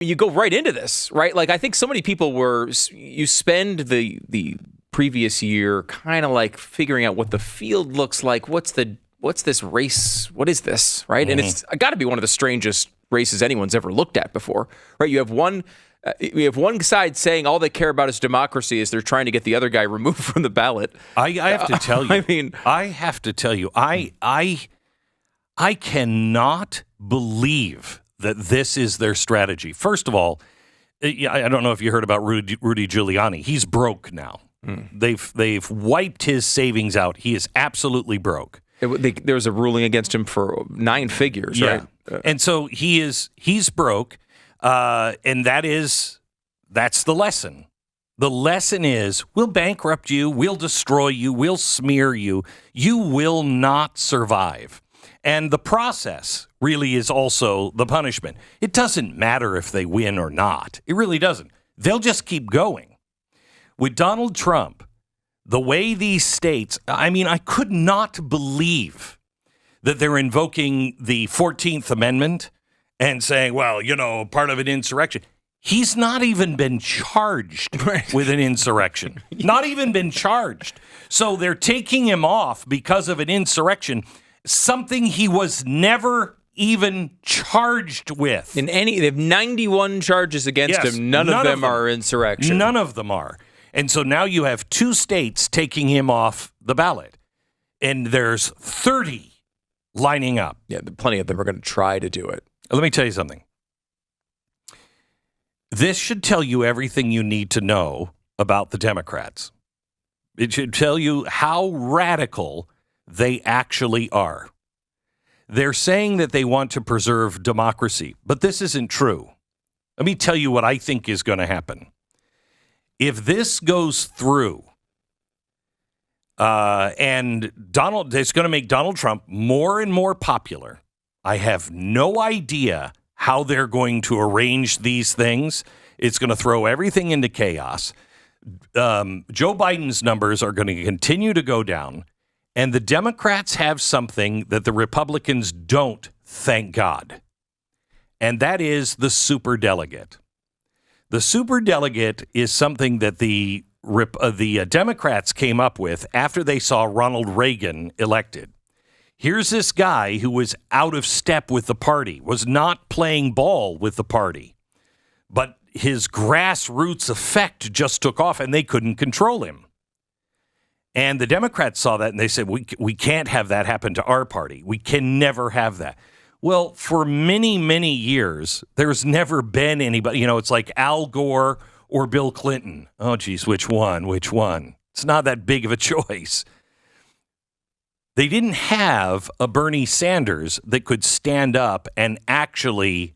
you go right into this, right? Like, I think so many people you spend the previous year kind of like figuring out what the field looks like. What's this race? What is this, right? And it's got to be one of the strangest races anyone's ever looked at before, right? You have one side saying all they care about is democracy as they're trying to get the other guy removed from the ballot. I have to tell you. I mean, I have to tell you. I cannot believe that this is their strategy. First of all, I don't know if you heard about Rudy Giuliani. He's broke now. They've wiped his savings out. He is absolutely broke. There was a ruling against him for 9 figures, right? And so he's broke, and that's the lesson. The lesson is we'll bankrupt you, we'll destroy you, we'll smear you. You will not survive. And the process really is also the punishment. It doesn't matter if they win or not. It really doesn't. They'll just keep going. With Donald Trump, the way these states, I mean, I could not believe that they're invoking the 14th Amendment and saying, well, part of an insurrection. He's not even been charged with an insurrection. Not even been charged. So they're taking him off because of an insurrection, something he was never even charged with. They have 91 charges against him. None of them are insurrection. None of them are. And so now you have 2 states taking him off the ballot. And there's 30 lining up. Yeah, plenty of them are going to try to do it. Let me tell you something. This should tell you everything you need to know about the Democrats. It should tell you how radical they actually are. They're saying that they want to preserve democracy, but this isn't true. Let me tell you what I think is going to happen. If this goes through, and it's going to make Donald Trump more and more popular, I have no idea how they're going to arrange these things. It's going to throw everything into chaos. Joe Biden's numbers are going to continue to go down. And the Democrats have something that the Republicans don't, thank God. And that is the superdelegate. The superdelegate is something that the Democrats came up with after they saw Ronald Reagan elected. Here's this guy who was out of step with the party, was not playing ball with the party, but his grassroots effect just took off and they couldn't control him. And the Democrats saw that and they said, we can't have that happen to our party. We can never have that. Well, for many, many years, there's never been anybody, it's like Al Gore or Bill Clinton. Oh, geez, which one? It's not that big of a choice. They didn't have a Bernie Sanders that could stand up and actually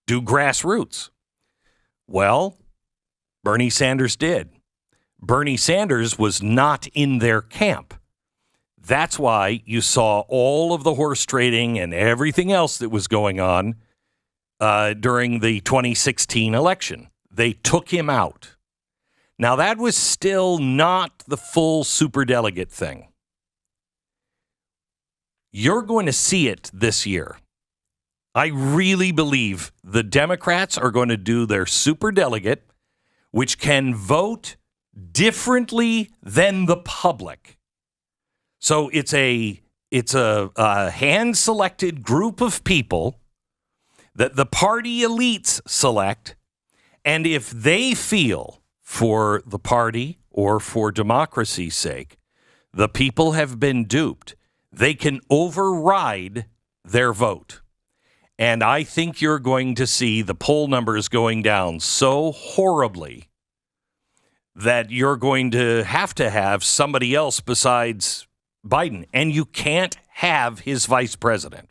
do grassroots. Well, Bernie Sanders did. Bernie Sanders was not in their camp. That's why you saw all of the horse trading and everything else that was going on during the 2016 election. They took him out. Now, that was still not the full superdelegate thing. You're going to see it this year. I really believe the Democrats are going to do their superdelegate, which can vote differently than the public. So it's a hand-selected group of people that the party elites select, and if they feel for the party or for democracy's sake, the people have been duped, they can override their vote. And I think you're going to see the poll numbers going down so horribly that you're going to have somebody else besides Biden. And you can't have his vice president.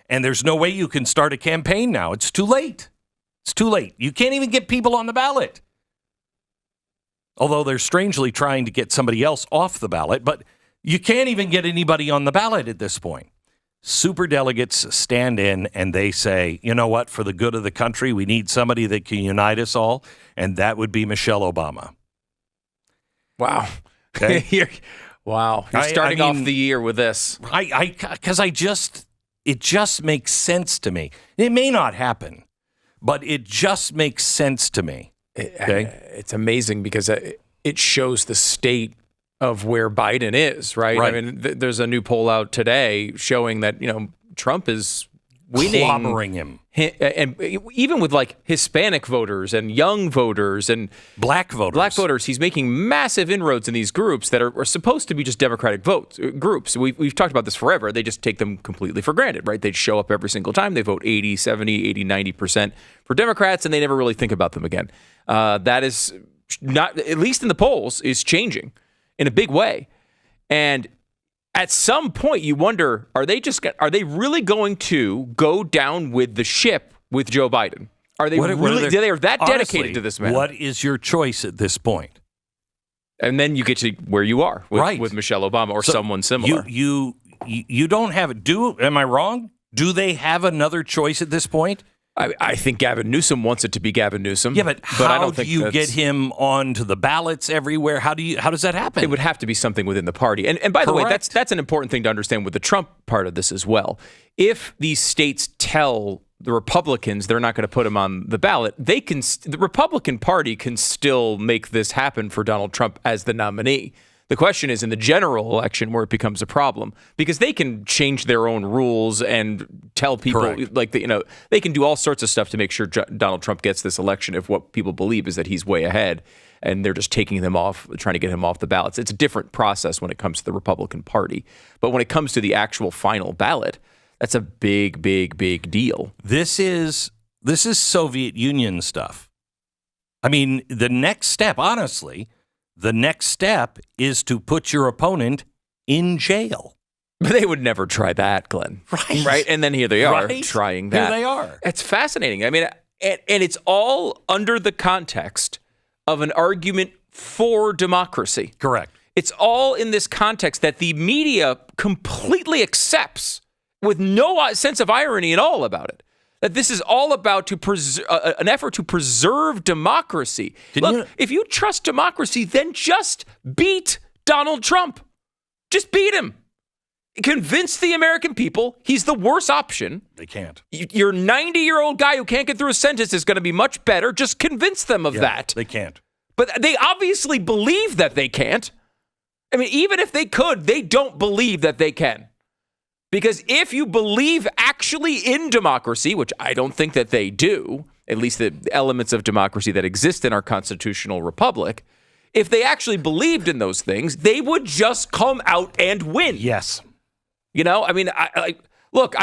And there's no way you can start a campaign now. It's too late. It's too late. You can't even get people on the ballot. Although they're strangely trying to get somebody else off the ballot, but you can't even get anybody on the ballot at this point. Superdelegates stand in and they say, you know what, for the good of the country, we need somebody that can unite us all, and that would be Michelle Obama. Wow. Okay? Wow. You're starting off the year with this. Because it just makes sense to me. It may not happen, but it just makes sense to me. Okay? It's amazing because it shows the state of where Biden is, right? Right. I mean, there's a new poll out today showing that, Trump is winning. Clobbering him. And even with like Hispanic voters and young voters and Black voters. He's making massive inroads in these groups that are supposed to be just Democratic groups. We've talked about this forever. They just take them completely for granted, right? They show up every single time. They vote 80, 70, 80, 90% for Democrats, and they never really think about them again. That is not, at least in the polls, is changing in a big way. And at some point, you wonder, are they really going to go down with the ship with Joe Biden? Are they they are that dedicated to this man? What is your choice at this point? And then you get to where you are with Michelle Obama or someone similar. You don't have it. Am I wrong? Do they have another choice at this point? I think Gavin Newsom wants it to be Gavin Newsom. Yeah, but I don't think you get him onto the ballots everywhere? How does that happen? It would have to be something within the party. And by the way, that's an important thing to understand with the Trump part of this as well. If these states tell the Republicans they're not going to put him on the ballot, the Republican Party can still make this happen for Donald Trump as the nominee. The question is in the general election where it becomes a problem because they can change their own rules and tell people they can do all sorts of stuff to make sure Donald Trump gets this election if what people believe is that he's way ahead and they're just taking them off, trying to get him off the ballots. It's a different process when it comes to the Republican Party. But when it comes to the actual final ballot, that's a big, big, big deal. This is Soviet Union stuff. I mean, the next step, honestly, is to put your opponent in jail. But they would never try that, Glenn. Right? And then here they are trying that. Here they are. It's fascinating. I mean, and it's all under the context of an argument for democracy. Correct. It's all in this context that the media completely accepts with no sense of irony at all about it. That this is all about an effort to preserve democracy. If you trust democracy, then just beat Donald Trump. Just beat him. Convince the American people he's the worst option. They can't. Your 90-year-old guy who can't get through a sentence is going to be much better. Just convince them of that. They can't. But they obviously believe that they can't. I mean, even if they could, they don't believe that they can. Because if you believe actually in democracy, which I don't think that they do, at least the elements of democracy that exist in our constitutional republic, if they actually believed in those things, they would just come out and win. Yes. I mean, I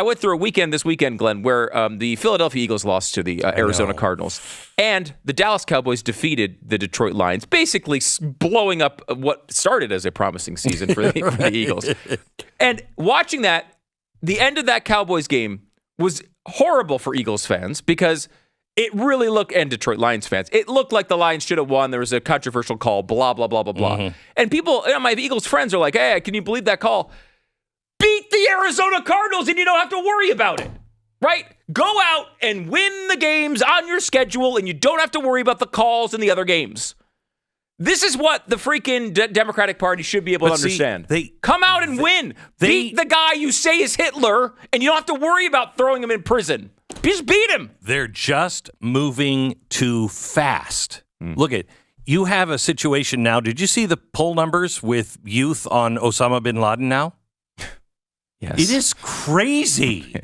went through a weekend this weekend, Glenn, where the Philadelphia Eagles lost to the Arizona Cardinals, and the Dallas Cowboys defeated the Detroit Lions, basically blowing up what started as a promising season for the Eagles. And watching that, the end of that Cowboys game was horrible for Eagles fans because it really looked, and Detroit Lions fans, it looked like the Lions should have won. There was a controversial call, blah, blah, blah, blah, blah. Mm-hmm. And people, my Eagles friends are like, hey, can you believe that call? Beat the Arizona Cardinals and you don't have to worry about it, right? Go out and win the games on your schedule and you don't have to worry about the calls in the other games. This is what the freaking Democratic Party should be able to understand. Come out and win. Beat the guy you say is Hitler, and you don't have to worry about throwing him in prison. Just beat him. They're just moving too fast. Look at, you have a situation now. Did you see the poll numbers with youth on Osama bin Laden now? Yes. It is crazy.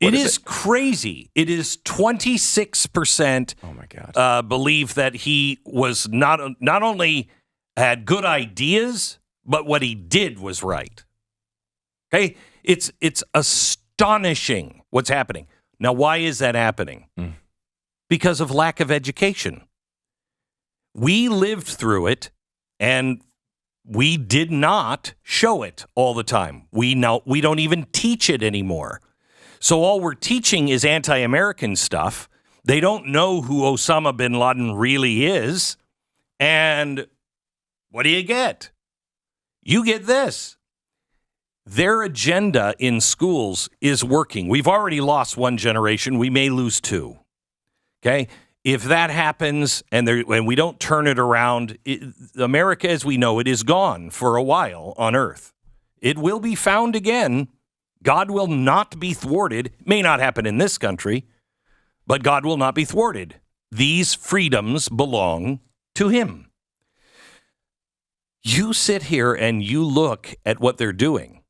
It is crazy. It is 26%. Oh my God! Believe that he was not only had good ideas, but what he did was right. Okay, it's astonishing what's happening now. Why is that happening? Because of lack of education. We lived through it, and we did not show it all the time. We don't even teach it anymore. So all we're teaching is anti-American stuff. They don't know who Osama bin Laden really is. And what do you get? You get this. Their agenda in schools is working. We've already lost one generation. We may lose two. Okay? If that happens and we don't turn it around, America as we know it is gone for a while on Earth. It will be found again. God will not be thwarted. May not happen in this country, But God will not be thwarted. These freedoms belong to him. You sit here and you look at what they're doing.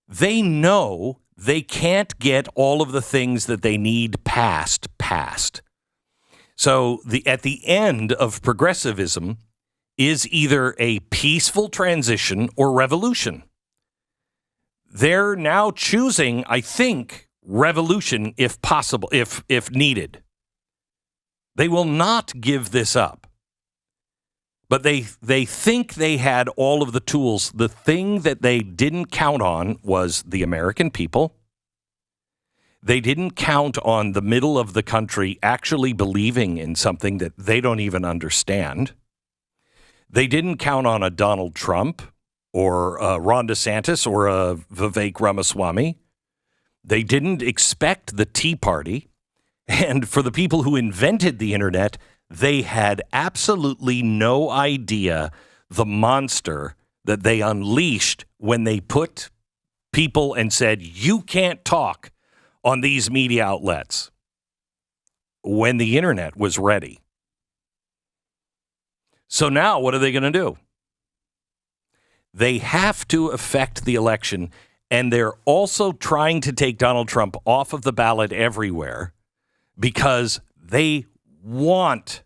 They know they can't get all of the things that they need passed. So at the end of progressivism is either a peaceful transition or revolution. They're now choosing, I think, revolution if possible, if needed. They will not give this up. But they think they had all of the tools. The thing that they didn't count on was the American people. They didn't count on the middle of the country actually believing in something that they don't even understand. They didn't count on a Donald Trump or a Ron DeSantis or a Vivek Ramaswamy. They didn't expect the Tea Party. And for the people who invented the internet, they had absolutely no idea the monster that they unleashed when they put people and said, you can't talk on these media outlets when the internet was ready. So now what are they going to do? They have to affect the election, and they're also trying to take Donald Trump off of the ballot everywhere because they want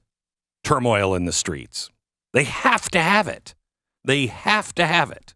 turmoil in the streets. They have to have it. They have to have it.